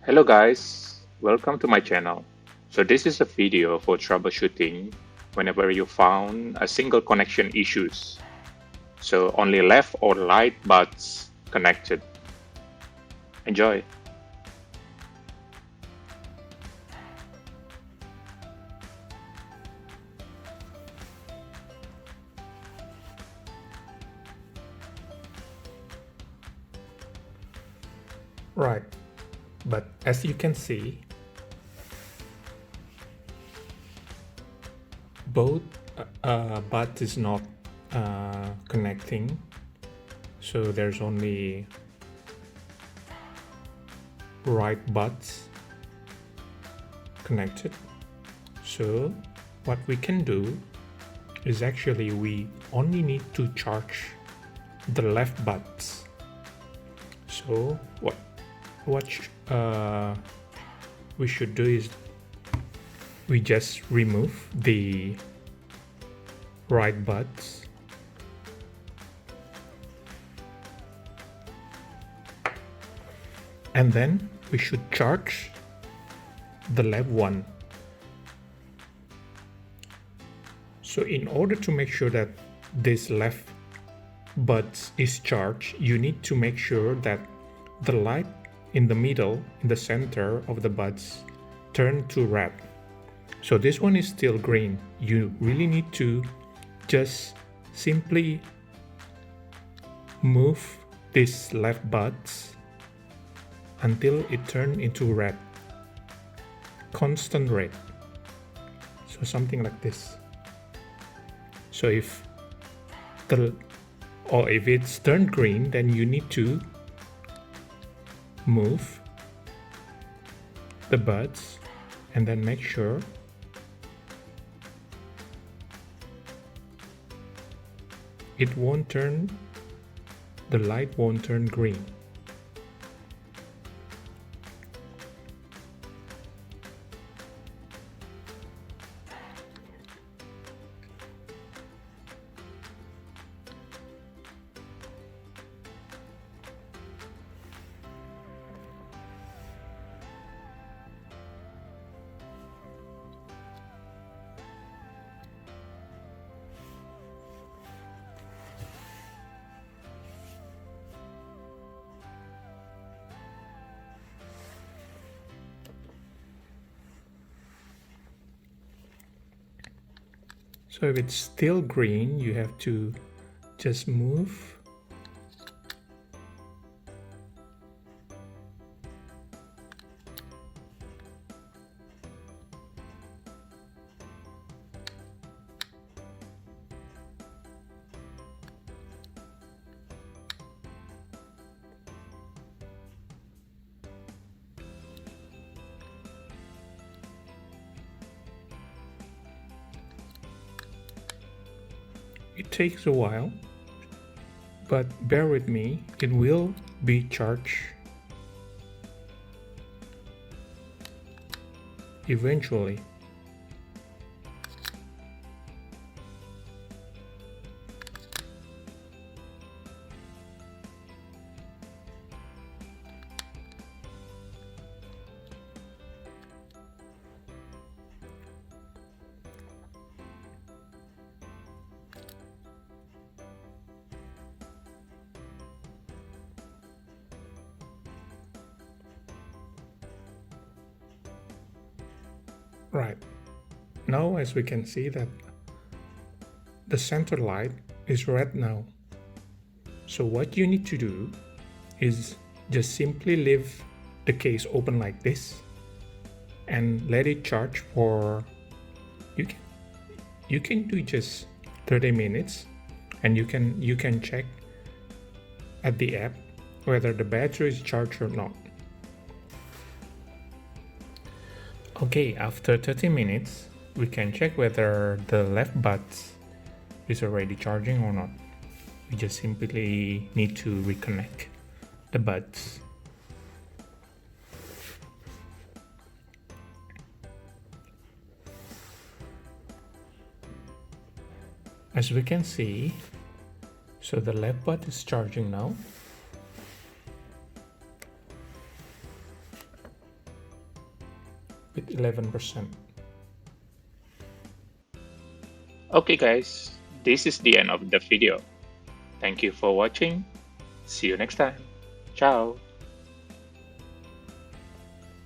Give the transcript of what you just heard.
Hello guys, welcome to my channel. So this is a video for troubleshooting whenever you found a single connection issues. So only left or right buds connected. Enjoy. Right, but as you can see, both buds is not connecting, so there's only right buds connected. So what we can do is actually we only need to charge the left buds. So what we should do is we just remove the right buds and then we should charge the left one. So in order to make sure that this left buds is charged, you need to make sure that the light in the middle, in the center of the buds, turn to red. So this one is still green. You really need to just simply move this left buds until it turns into red. Constant red. So something like this. So if it's turned green, then you need to move the buds and then make sure the light won't turn green. So if it's still green, you have to just move It takes a while, but bear with me, it will be charged eventually. Right, now as we can see that the center light is red now. So what you need to do is just simply leave the case open like this and let it charge for, you can do just 30 minutes, and you can check at the app whether the battery is charged or not. Okay, after 30 minutes, we can check whether the left buds is already charging or not. We just simply need to reconnect the buds. As we can see, so the left bud is charging now. with 11%. Okay guys, this is the end of the video. Thank you for watching. See you next time. Ciao.